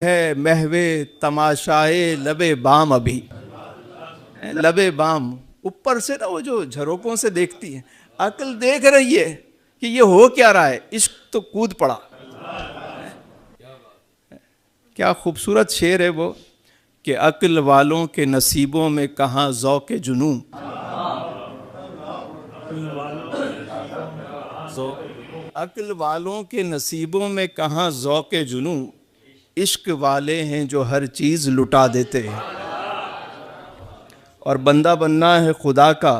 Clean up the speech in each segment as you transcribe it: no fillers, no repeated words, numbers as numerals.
है महवे तमाशाए लबे बाम। अभी लबे बाम ऊपर से ना वो जो झरोकों से देखती है, अक्ल देख रही है कि ये हो क्या रहा है, इश्क तो कूद पड़ा। क्या खूबसूरत शेर है वो कि अक्ल वालों के नसीबों में कहाँ ज़ौक़ जुनूं। अक्ल वालों के नसीबों में कहाँ ज़ौक़ जुनूं, इश्क वाले हैं जो हर चीज़ लुटा देते हैं। और बंदा बनना है खुदा का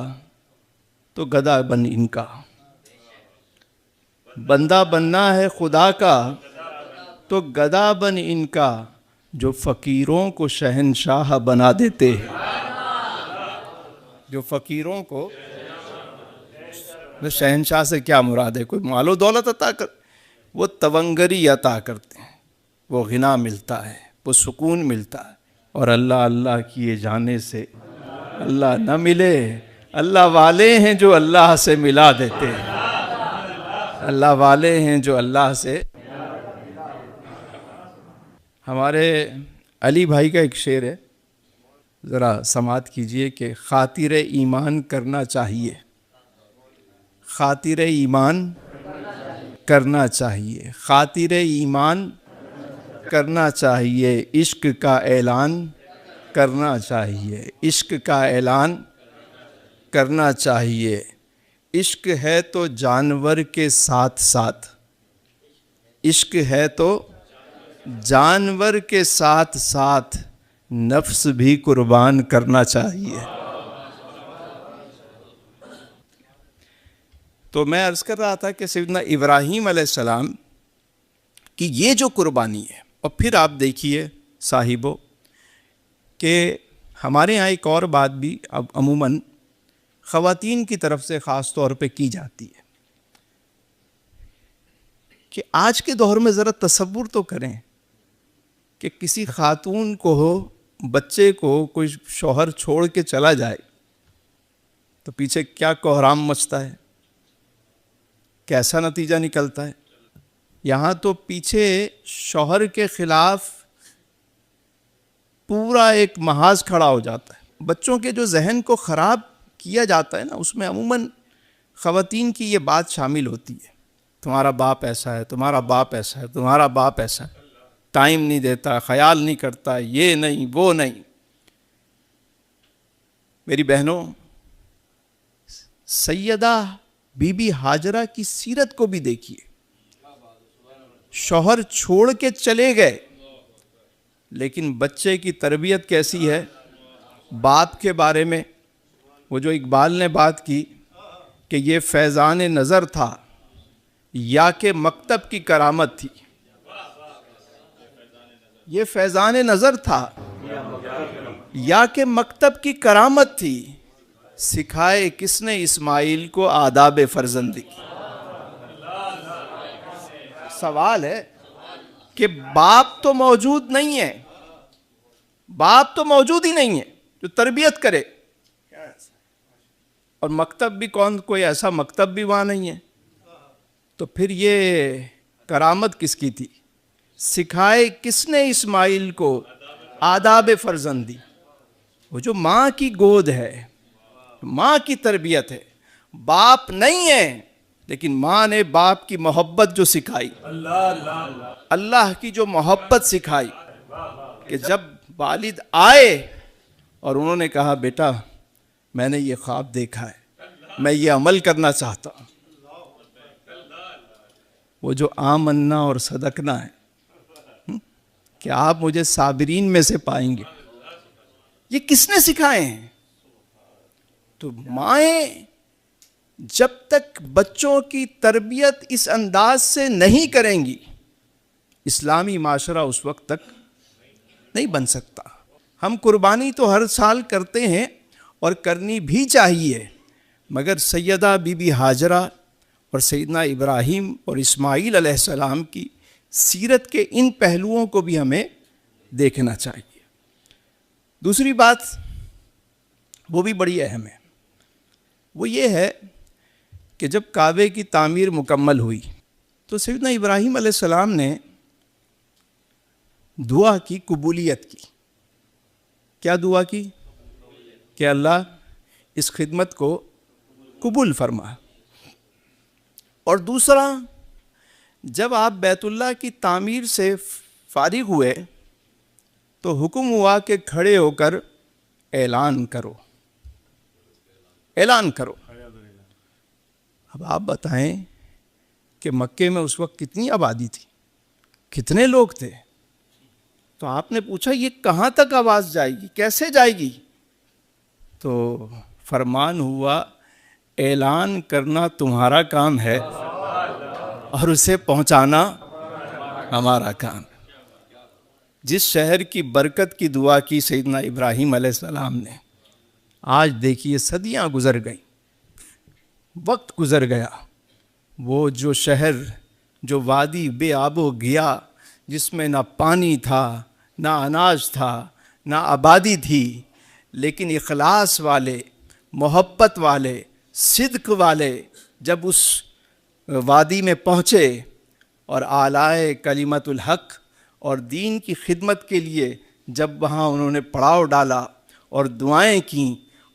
तो गधा बन इनका। बंदा बनना है खुदा का तो गधा बन इनका, जो फ़कीरों को शहंशाह बना देते हैं। जो फ़कीरों को, शहंशाह से क्या मुराद है? कोई मालो दौलत अता कर, वो तवंगरी अता करते हैं, वो गिना मिलता है, वो सुकून मिलता है। और अल्लाह अल्लाह किए जाने से अल्लाह न मिले। अल्लाह वाले हैं जो अल्लाह से मिला देते हैं। अल्लाह वाले हैं जो अल्लाह से। हमारे अली भाई का एक शेर है, ज़रा समात कीजिए कि खातिर ईमान करना चाहिए, खातिर ईमान करना चाहिए, खातिर ईमान करना चाहिए, इश्क का ऐलान करना चाहिए, इश्क का ऐलान करना चाहिए। इश्क है तो जानवर के साथ साथ, इश्क है तो जानवर के साथ साथ नफ्स भी कुर्बान करना चाहिए। तो मैं अर्ज़ कर रहा था कि सैयदना इब्राहीम अलैहिस्सलाम की ये जो कुर्बानी है, और फिर आप देखिए साहिबो कि हमारे यहाँ एक और बात भी अब अमूमन ख़वातीन की तरफ से ख़ास तौर पे की जाती है कि आज के दौर में ज़रा तसव्वुर तो करें कि किसी खातून को, बच्चे को कोई शौहर छोड़ के चला जाए तो पीछे क्या कोहराम मचता है, कैसा नतीजा निकलता है। यहाँ तो पीछे शौहर के ख़िलाफ़ पूरा एक महाज खड़ा हो जाता है। बच्चों के जो जहन को ख़राब किया जाता है ना, उसमें अमूमन ख़वातीन की ये बात शामिल होती है, तुम्हारा बाप ऐसा है, तुम्हारा बाप ऐसा है, तुम्हारा बाप ऐसा है, टाइम नहीं देता, ख्याल नहीं करता, ये नहीं वो नहीं। मेरी बहनों, सैयदा बीबी हाजरा की सीरत को भी देखिए। शौहर छोड़ के चले गए, लेकिन बच्चे की तरबियत कैसी है। बाप के बारे में वो जो इकबाल ने बात की कि ये फैज़ान नज़र था या के मकतब की करामत थी, ये फैज़ान नज़र था या के मकतब की करामत थी, सिखाए किसने इस्माइल को आदाब फर्जंदी। सवाल है कि बाप तो मौजूद नहीं है, बाप तो मौजूद ही नहीं है जो तरबियत करे, और मकतब भी कौन, कोई ऐसा मकतब भी वहाँ नहीं है। तो फिर ये करामत किसकी थी? सिखाए किसने इस्माइल को आदाब फर्जंदी। वो जो माँ की गोद है, माँ की तरबियत है, बाप नहीं है, लेकिन माँ ने बाप की मोहब्बत जो सिखाई, अल्लाह की जो मोहब्बत सिखाई, कि जब वालिद आए और उन्होंने कहा बेटा मैंने ये ख्वाब देखा है, मैं ये अमल करना चाहता हूँ, वो जो आमन्ना और सदकना है कि आप मुझे साबिरीन में से पाएंगे, ये किसने सिखाए हैं? तो माएँ जब तक बच्चों की तरबियत इस अंदाज से नहीं करेंगी, इस्लामी माशरा उस वक्त तक नहीं बन सकता। हम कुर्बानी तो हर साल करते हैं और करनी भी चाहिए, मगर सैयदा बीबी हाजरा और सैयदना इब्राहीम और इस्माईल अलैहिस्सलाम की सीरत के इन पहलुओं को भी हमें देखना चाहिए। दूसरी बात वो भी बड़ी अहम है, वो ये है कि जब काबे की तामीर मुकम्मल हुई तो सैयदना इब्राहीम अलैहिस्सलाम ने दुआ की कबूलियत की। क्या दुआ की? कि अल्लाह इस खिदमत को कबूल फरमा। और दूसरा, जब आप बैतुल्लाह की तामीर से फारिग हुए तो हुक्म हुआ कि खड़े होकर ऐलान करो, ऐलान करो। अब आप बताएं कि मक्के में उस वक्त कितनी आबादी थी, कितने लोग थे? तो आपने पूछा ये कहाँ तक आवाज़ जाएगी, कैसे जाएगी? तो फरमान हुआ, ऐलान करना तुम्हारा काम है और उसे पहुंचाना हमारा काम। जिस शहर की बरकत की दुआ की सैयदना इब्राहीम अलैहिस्सलाम ने, आज देखिए सदियां गुजर गई, वक्त गुजर गया। वो जो शहर, जो वादी बेआबो गया, जिसमें ना पानी था, ना अनाज था, ना आबादी थी, लेकिन इखलास वाले, मोहब्बत वाले, सिद्क वाले जब उस वादी में पहुँचे और आलाए कलिमतुल हक और दीन की खिदमत के लिए जब वहाँ उन्होंने पड़ाव डाला और दुआएं की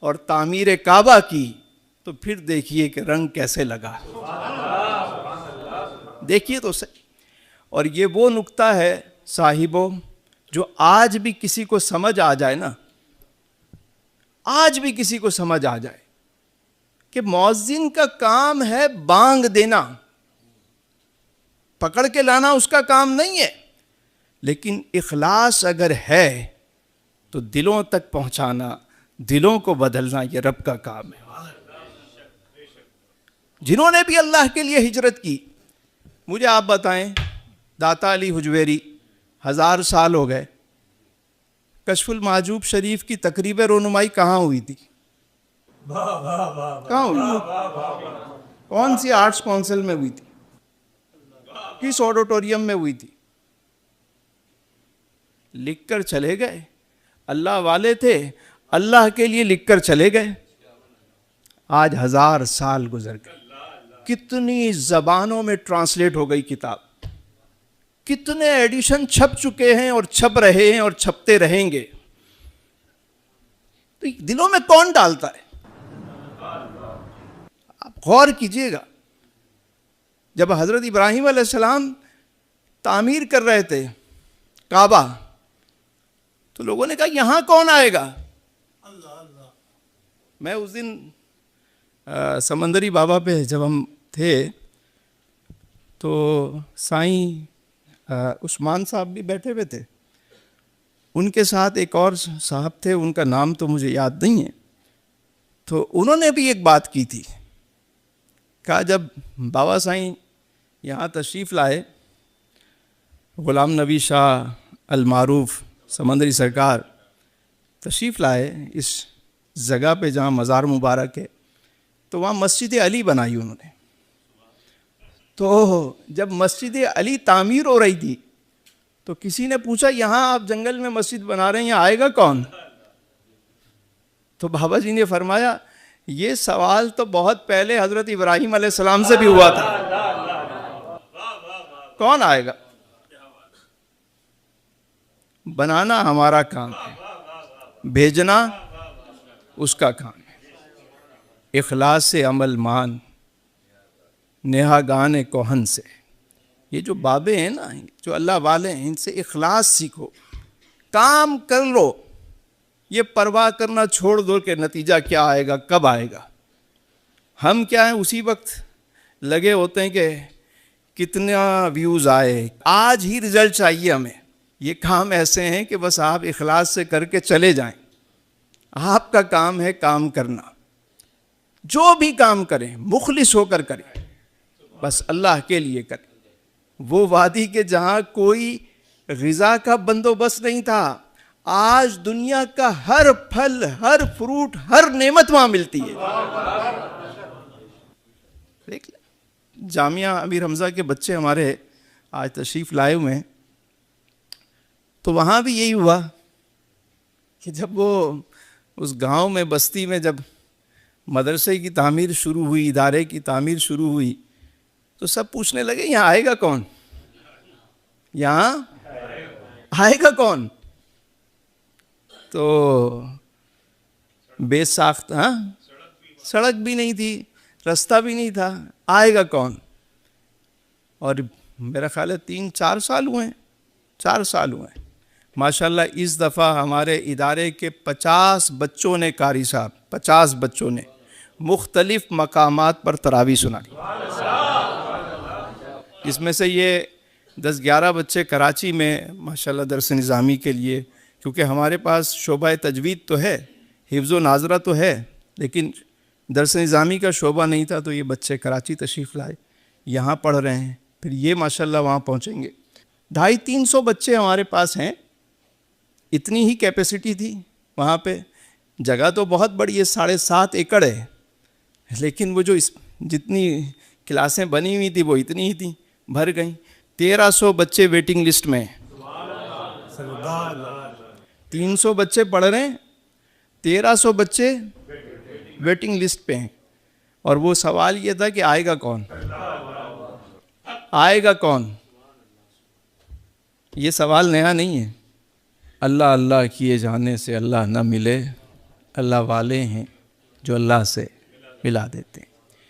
और तामीर काबा की, तो फिर देखिए कि रंग कैसे लगा। देखिए तो सही। और ये वो नुक्ता है साहिबों, जो आज भी किसी को समझ आ जाए ना, आज भी किसी को समझ आ जाए कि मौज़िन का काम है बांग देना, पकड़ के लाना उसका काम नहीं है, लेकिन इखलास अगर है तो दिलों तक पहुंचाना, दिलों को बदलना, ये रब का काम है। जिन्होंने भी अल्लाह के लिए हिजरत की, मुझे आप बताएं, दाता अली हुजवेरी 1000 साल हो गए, कशफुल माजूब शरीफ की तकरीब रोनुमाई कहाँ हुई थी? कहाँ हुई? कौन सी आर्ट्स काउंसिल में हुई थी? किस ऑडिटोरियम में हुई थी? लिखकर चले गए, अल्लाह वाले थे, अल्लाह के लिए लिखकर चले गए। आज 1000 साल गुजर गए, कितनी जबानों में ट्रांसलेट हो गई किताब, कितने एडिशन छप चुके हैं और छप रहे हैं और छपते रहेंगे। तो दिलों में कौन डालता है? आप गौर कीजिएगा। जब हजरत इब्राहीम अलैहिस्सलाम तामीर कर रहे थे काबा, तो लोगों ने कहा यहां कौन आएगा? मैं उस दिन समंदरी बाबा पे जब हम थे तो साईं उस्मान साहब भी बैठे हुए थे, उनके साथ एक और साहब थे, उनका नाम तो मुझे याद नहीं है। तो उन्होंने भी एक बात की थी, कहा जब बाबा साईं यहाँ तशरीफ़ लाए, ग़ुलाम नबी शाह अल-मारूफ समंदरी सरकार तशरीफ़ लाए इस जगह पे जहाँ मज़ार मुबारक है, तो वहाँ मस्जिद अली बनाई उन्होंने। तो जब मस्जिद अली तामीर हो रही थी तो किसी ने पूछा यहाँ आप जंगल में मस्जिद बना रहे हैं, यहाँ आएगा कौन? तो बाबा जी ने फरमाया ये सवाल तो बहुत पहले हजरत इब्राहीम अलैहिस्सलाम से भी हुआ था, कौन आएगा? बनाना हमारा काम है, भेजना उसका काम है। इखलास से अमल मान, नेहागान कोहन से। ये जो बाबे हैं ना, जो अल्लाह वाले हैं, इनसे इखलास सीखो, काम कर लो। ये परवाह करना छोड़ दो कि नतीजा क्या आएगा, कब आएगा। हम क्या हैं, उसी वक्त लगे होते हैं कि कितना व्यूज़ आए, आज ही रिजल्ट चाहिए हमें। ये काम ऐसे हैं कि बस आप इखलास से करके चले जाएं। आपका काम है काम करना, जो भी काम करें मुखलिस होकर करें, बस अल्लाह के लिए करें। वो वादी के जहाँ कोई ग़िज़ा का बंदोबस्त नहीं था, आज दुनिया का हर फल, हर फ्रूट, हर नेमत वहाँ मिलती है। देख ले, जामिया अमीर हमज़ा के बच्चे हमारे आज तशरीफ़ लाए हुए हैं, तो वहाँ भी यही हुआ कि जब वो उस गांव में, बस्ती में जब मदरसे की तामीर शुरू हुई, इदारे की तामीर शुरू हुई, तो सब पूछने लगे यहाँ आएगा कौन, यहाँ आएगा कौन? तो बेसाख्त, हाँ, सड़क भी नहीं थी, रास्ता भी नहीं था, आएगा कौन? और मेरा ख्याल है 3-4 साल हुए हैं, 4 साल हुए हैं। माशाल्लाह इस दफ़ा हमारे इदारे के 50 बच्चों ने, कारी साहब 50 बच्चों ने मुख्तलिफ मकामात पर तरावी सुनाई। इसमें से ये 10-11 बच्चे कराची में माशाल्लाह दर्स निज़ामी के लिए, क्योंकि हमारे पास शोबा तजवीद तो है, हिफ्ज़ व नाज़रा तो है, लेकिन दर्स निज़ामी का शोबा नहीं था, तो ये बच्चे कराची तशरीफ़ लाए, यहाँ पढ़ रहे हैं। फिर ये माशाल्लाह वहाँ पहुँचेंगे। 250-300 बच्चे हमारे पास हैं, इतनी ही कैपेसिटी थी वहाँ पे। जगह तो बहुत बड़ी है, 7.5 एकड़ है, लेकिन वो जो जितनी क्लासें बनी हुई थी वो इतनी ही थी, भर गई। 1300 बच्चे वेटिंग लिस्ट में, 300 बच्चे पढ़ रहे हैं, 1300 बच्चे वेटिंग लिस्ट पे हैं। और वो सवाल ये था कि आएगा कौन, आएगा कौन? ये सवाल नया नहीं है। अल्लाह अल्लाह किए जाने से अल्लाह न मिले, अल्लाह वाले हैं जो अल्लाह से मिला देते हैं।